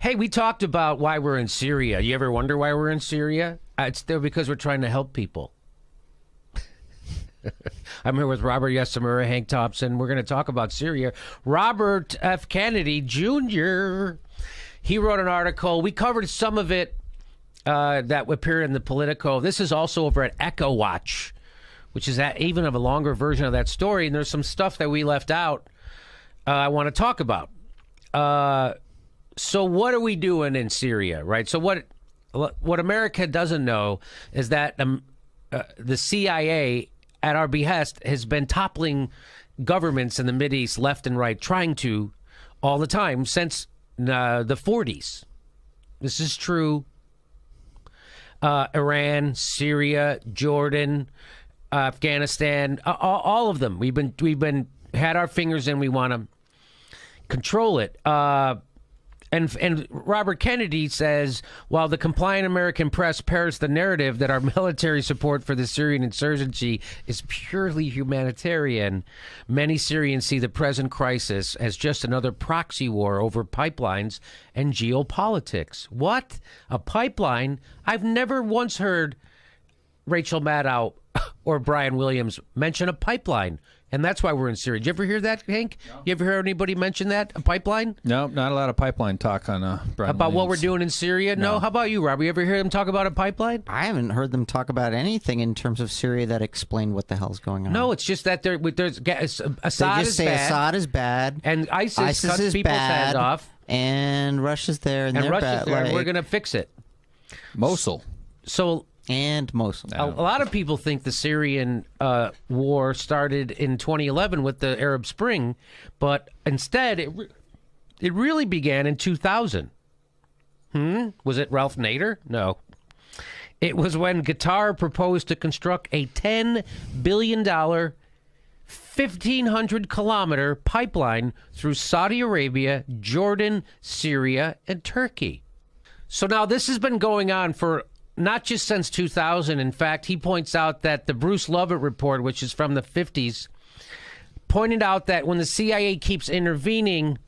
Hey, we talked about why we're in Syria. You ever wonder why we're in Syria? It's there because we're trying to help people. I'm here with Robert Yesamura, Hank Thompson. We're going to talk about Syria. Robert F. Kennedy Jr., he wrote an article. We covered some of it that appeared in the Politico. This is also over at Echo Watch, which is even of a longer version of that story. And there's some stuff that we left out I want to talk about. So what are we doing in Syria, right? So what America doesn't know is that the CIA, at our behest, has been toppling governments in the Mideast left and right, trying to all the time since the 40s. This is true. Iran, Syria, Jordan, Afghanistan, all of them. We've been had our fingers in. We want to control it. And Robert Kennedy says, while the compliant American press parrots the narrative that our military support for the Syrian insurgency is purely humanitarian, many Syrians see the present crisis as just another proxy war over pipelines and geopolitics. What? A pipeline? I've never once heard Rachel Maddow or Brian Williams mention a pipeline. And that's why we're in Syria. Did you ever hear that, Hank? No. You ever hear anybody mention that, a pipeline? No, not a lot of pipeline talk on Brian about Williams. What we're doing in Syria? No. How about you, Robert? You ever hear them talk about a pipeline? I haven't heard them talk about anything in terms of Syria that explained what the hell's going on. No, it's just that there's Assad they just say bad, Assad is bad, and ISIS cuts is people's bad, heads off, and Russia's there, and they're Russia's bad. there, and we're going to fix it. Mosul. And Mosul. A lot of people think the Syrian war started in 2011 with the Arab Spring, but instead it really began in 2000. Was it Ralph Nader? No. It was when Qatar proposed to construct a $10 billion, 1,500-kilometer pipeline through Saudi Arabia, Jordan, Syria, and Turkey. So now this has been going on for not just since 2000. In fact, he points out that the Bruce Lovett report, which is from the 50s, pointed out that when the CIA keeps intervening,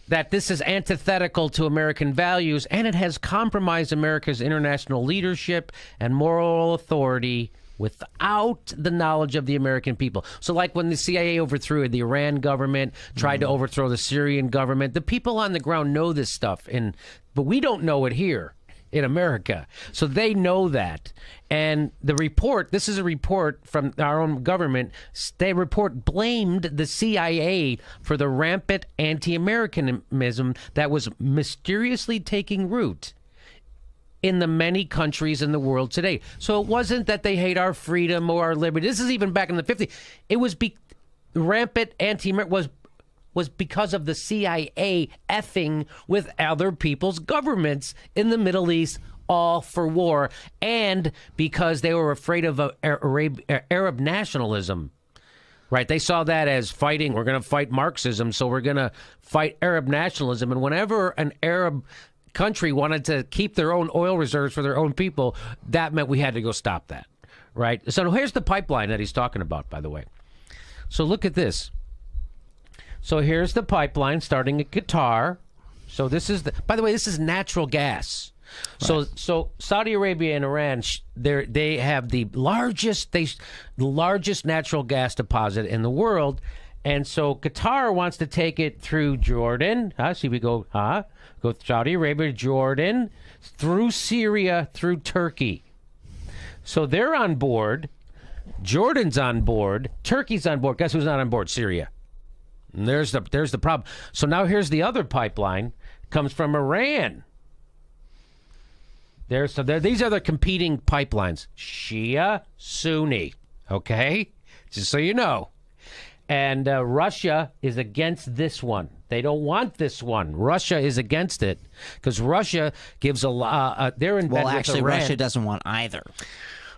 that this is antithetical to American values, and it has compromised America's international leadership and moral authority without the knowledge of the American people. So like when the CIA overthrew the Iran government, tried to overthrow the Syrian government, the people on the ground know this stuff, but we don't know it here in America. So they know that. And the report, this is a report from our own government, the report blamed the CIA for the rampant anti-Americanism that was mysteriously taking root in the many countries in the world today. So it wasn't that they hate our freedom or our liberty. This is even back in the 50s. It was rampant anti-American was because of the CIA effing with other people's governments in the Middle East, all for war, and because they were afraid of Arab nationalism. Right? They saw that as fighting. We're going to fight Marxism, so we're going to fight Arab nationalism. And whenever an Arab country wanted to keep their own oil reserves for their own people, that meant we had to go stop that. Right? So here's the pipeline that he's talking about, by the way. So look at this. So here's the pipeline starting at Qatar. So this is by the way, this is natural gas. Right. So Saudi Arabia and Iran, they have the largest natural gas deposit in the world, and so Qatar wants to take it through Jordan. See, we go Saudi Arabia, Jordan, through Syria, through Turkey. So they're on board. Jordan's on board. Turkey's on board. Guess who's not on board? Syria. And there's the problem. So now here's the other pipeline. Comes from Iran. These are the competing pipelines. Shia, Sunni. Okay? Just so you know. And Russia is against this one. They don't want this one. Russia is against it because Russia gives a lot. They're in bed with Iran. Russia doesn't want either.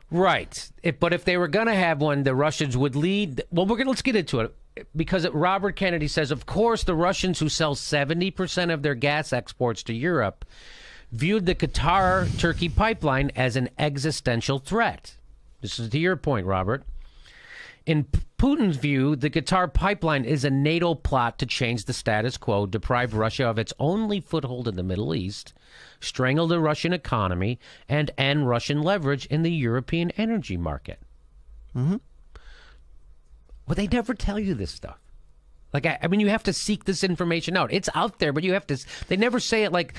Right. But if they were going to have one, the Russians would lead. Well, let's get into it. Because Robert Kennedy says, of course, the Russians who sell 70% of their gas exports to Europe viewed the Qatar-Turkey pipeline as an existential threat. This is to your point, Robert. In Putin's view, the Qatar pipeline is a NATO plot to change the status quo, deprive Russia of its only foothold in the Middle East, strangle the Russian economy, and end Russian leverage in the European energy market. Mm-hmm. Well, they never tell you this stuff. Like, I mean, you have to seek this information out. It's out there, but you have to. They never say it like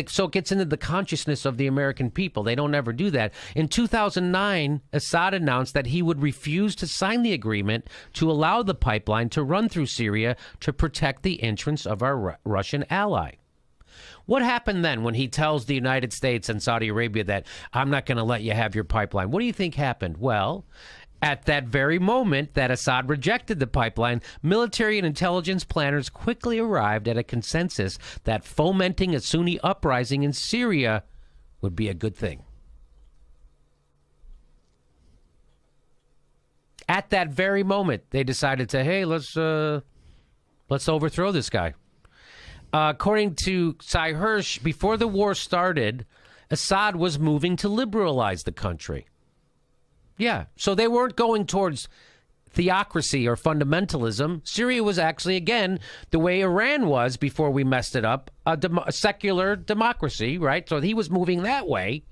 so it gets into the consciousness of the American people. They don't ever do that. In 2009, Assad announced that he would refuse to sign the agreement to allow the pipeline to run through Syria to protect the interests of our Russian ally. What happened then when he tells the United States and Saudi Arabia that I'm not going to let you have your pipeline? What do you think happened? Well, at that very moment that Assad rejected the pipeline, military and intelligence planners quickly arrived at a consensus that fomenting a Sunni uprising in Syria would be a good thing. At that very moment, they decided to, hey, let's overthrow this guy. According to Cy Hirsch, before the war started, Assad was moving to liberalize the country. Yeah, so they weren't going towards theocracy or fundamentalism. Syria was actually, again, the way Iran was before we messed it up, a secular democracy, right? So he was moving that way.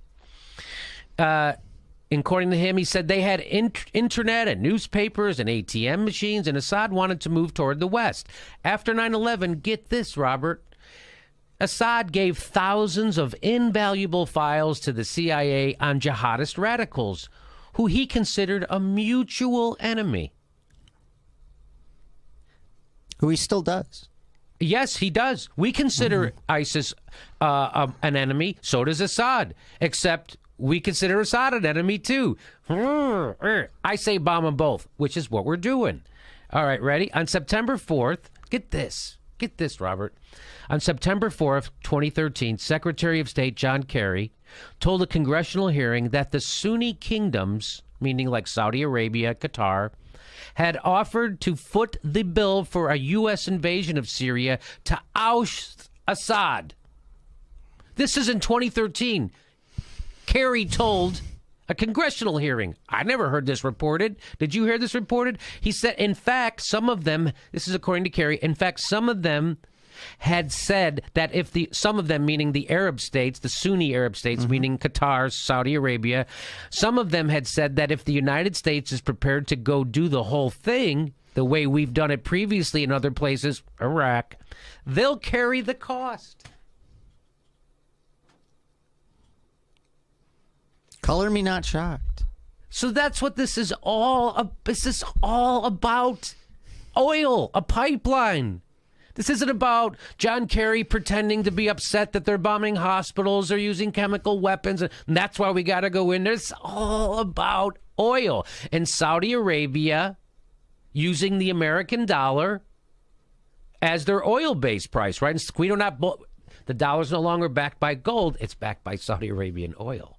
According to him, he said they had internet and newspapers and ATM machines, and Assad wanted to move toward the West. After 9/11, get this, Robert, Assad gave thousands of invaluable files to the CIA on jihadist radicals, who he considered a mutual enemy. Who he still does. Yes, he does. We consider ISIS an enemy. So does Assad. Except we consider Assad an enemy, too. I say bomb them both, which is what we're doing. All right, ready? On September 4th, get this. Get this, Robert. On September 4th, 2013, Secretary of State John Kerry told a congressional hearing that the Sunni kingdoms, meaning like Saudi Arabia, Qatar, had offered to foot the bill for a U.S. invasion of Syria to oust Assad. This is in 2013. Kerry told a congressional hearing. I never heard this reported. Did you hear this reported? He said, in fact, some of them, this is according to Kerry, in fact, some of them had said that if some of them, meaning the Arab states, the Sunni Arab states, meaning Qatar, Saudi Arabia, some of them had said that if the United States is prepared to go do the whole thing, the way we've done it previously in other places, Iraq, they'll carry the cost. Color me not shocked. So that's what this is all. This is all about oil, a pipeline. This isn't about John Kerry pretending to be upset that they're bombing hospitals or using chemical weapons, and that's why we got to go in there. It's all about oil. And Saudi Arabia using the American dollar as their oil-based price, right? And we don't have the dollar's no longer backed by gold; it's backed by Saudi Arabian oil.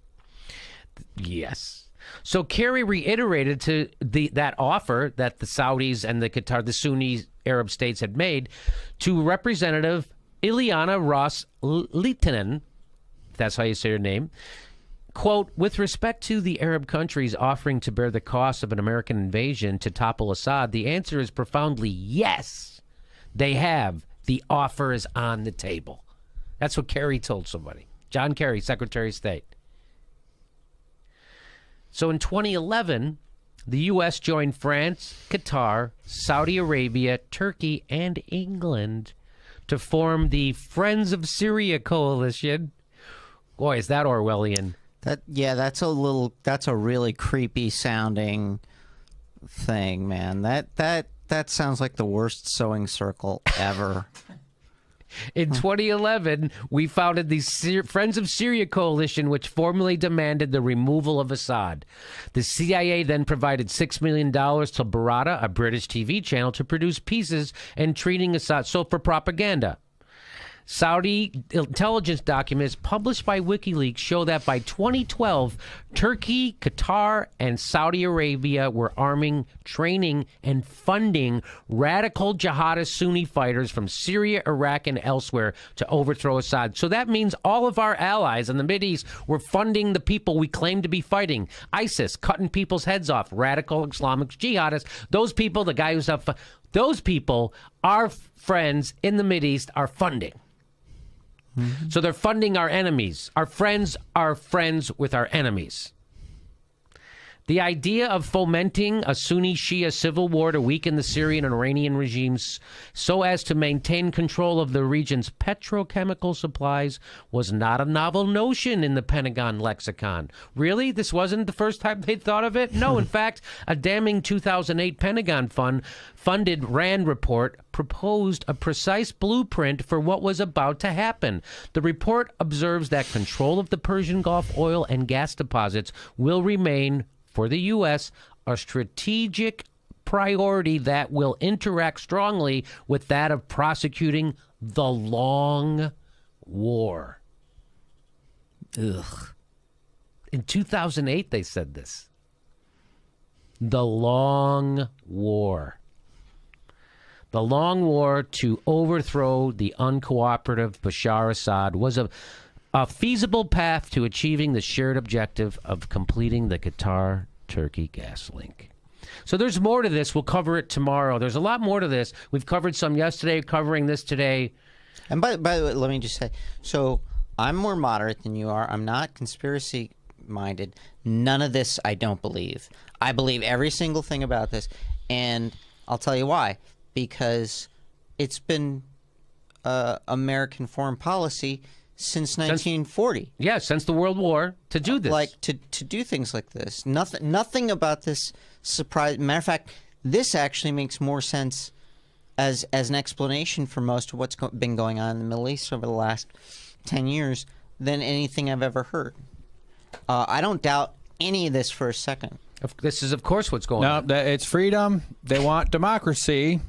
Yes. So Kerry reiterated to that offer that the Saudis and the Qatar, the Sunni Arab states had made to Representative Ileana Ros-Lehtinen, if that's how you say her name, quote, with respect to the Arab countries offering to bear the cost of an American invasion to topple Assad, the answer is profoundly yes, they have. The offer is on the table. That's what Kerry told somebody. John Kerry, Secretary of State. So in 2011, the U.S. joined France, Qatar, Saudi Arabia, Turkey, and England to form the Friends of Syria coalition. Boy, is that Orwellian. That's a really creepy sounding thing, man. That sounds like the worst sewing circle ever. In 2011, we founded the Friends of Syria coalition, which formally demanded the removal of Assad. The CIA then provided $6 million to Barata, a British TV channel, to produce pieces and treating Assad for propaganda. Saudi intelligence documents published by WikiLeaks show that by 2012, Turkey, Qatar, and Saudi Arabia were arming, training, and funding radical jihadist Sunni fighters from Syria, Iraq, and elsewhere to overthrow Assad. So that means all of our allies in the Mideast were funding the people we claim to be fighting. ISIS, cutting people's heads off, radical Islamic jihadists. Those people, the guy who's up, those people, our friends in the Mideast are funding. So they're funding our enemies. Our friends are friends with our enemies. The idea of fomenting a Sunni-Shia civil war to weaken the Syrian and Iranian regimes so as to maintain control of the region's petrochemical supplies was not a novel notion in the Pentagon lexicon. Really? This wasn't the first time they thought of it? No, in fact, a damning 2008 Pentagon funded RAND report proposed a precise blueprint for what was about to happen. The report observes that control of the Persian Gulf oil and gas deposits will remain, for the U.S., a strategic priority that will interact strongly with that of prosecuting the long war. Ugh. In 2008, they said this. The long war. The long war to overthrow the uncooperative Bashar Assad was a feasible path to achieving the shared objective of completing the Qatar-Turkey gas link. So there's more to this. We'll cover it tomorrow. There's a lot more to this. We've covered some yesterday, covering this today. And by the way, let me just say, so I'm more moderate than you are. I'm not conspiracy-minded. None of this I don't believe. I believe every single thing about this, and I'll tell you why. Because it's been American foreign policy since 1940. Since the World War, to do this. Like, to do things like this. Nothing about this surprise. Matter of fact, this actually makes more sense as an explanation for most of what's been going on in the Middle East over the last 10 years than anything I've ever heard. I don't doubt any of this for a second. This is, of course, what's going on. No, it's freedom. They want democracy.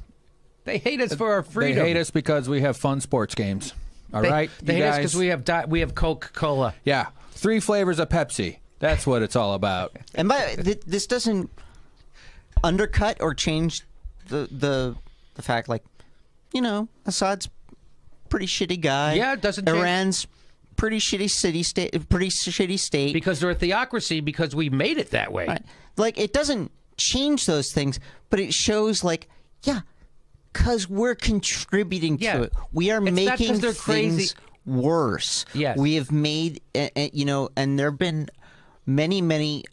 They hate us for our freedom. They hate us because we have fun sports games. All right, They hate us because we have Coca-Cola. Yeah, 3 flavors of Pepsi. That's what it's all about. And this doesn't undercut or change the fact, like, you know, Assad's pretty shitty guy. Yeah, it doesn't change. Iran's pretty shitty state. Because they're a theocracy, because we made it that way. Right. Like, it doesn't change those things, but it shows, like, yeah, because we're contributing to it. We are making things worse. Yes. We have made, you know, and there have been many, many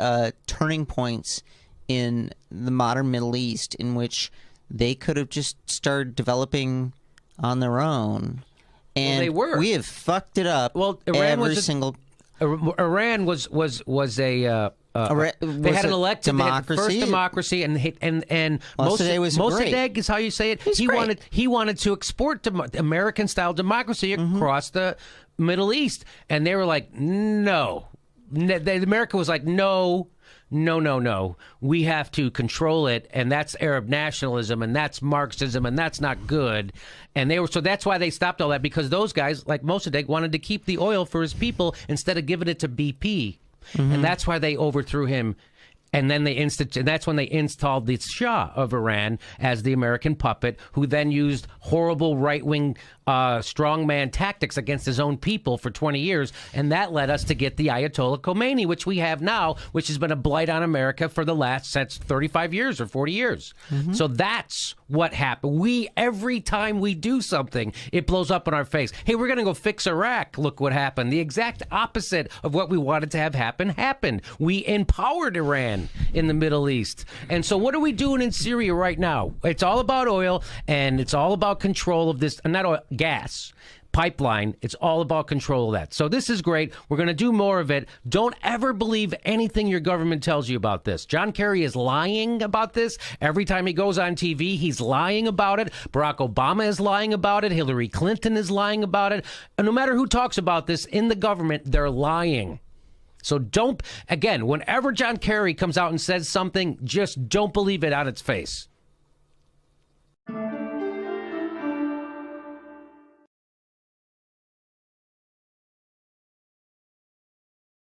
turning points in the modern Middle East in which they could have just started developing on their own. And they were. We have fucked it up. Well, Iran Iran was a they had an elected democracy. First democracy, and Mossadegh is how you say it. He wanted to export American style democracy across the Middle East, and they were like, no. America was like, no. We have to control it, and that's Arab nationalism, and that's Marxism, and that's not good. And so that's why they stopped all that, because those guys, like Mossadegh, wanted to keep the oil for his people instead of giving it to BP. And that's why they overthrew him. And then that's when they installed the Shah of Iran as the American puppet, who then used horrible right-wing strongman tactics against his own people for 20 years. And that led us to get the Ayatollah Khomeini, which we have now, which has been a blight on America for the last 35 years or 40 years. So that's what happened. Every time we do something, it blows up in our face. Hey, we're going to go fix Iraq. Look what happened. The exact opposite of what we wanted to have happen happened. We empowered Iran in the Middle East. And so what are we doing in Syria right now? It's all about oil, and it's all about control of this, not oil, gas pipeline. It's all about control of that. So this is great. We're going to do more of it. Don't ever believe anything your government tells you about this. John Kerry is lying about this. Every time he goes on TV, he's lying about it. Barack Obama is lying about it. Hillary Clinton is lying about it. And no matter who talks about this in the government, they're lying. So whenever John Kerry comes out and says something, just don't believe it on its face.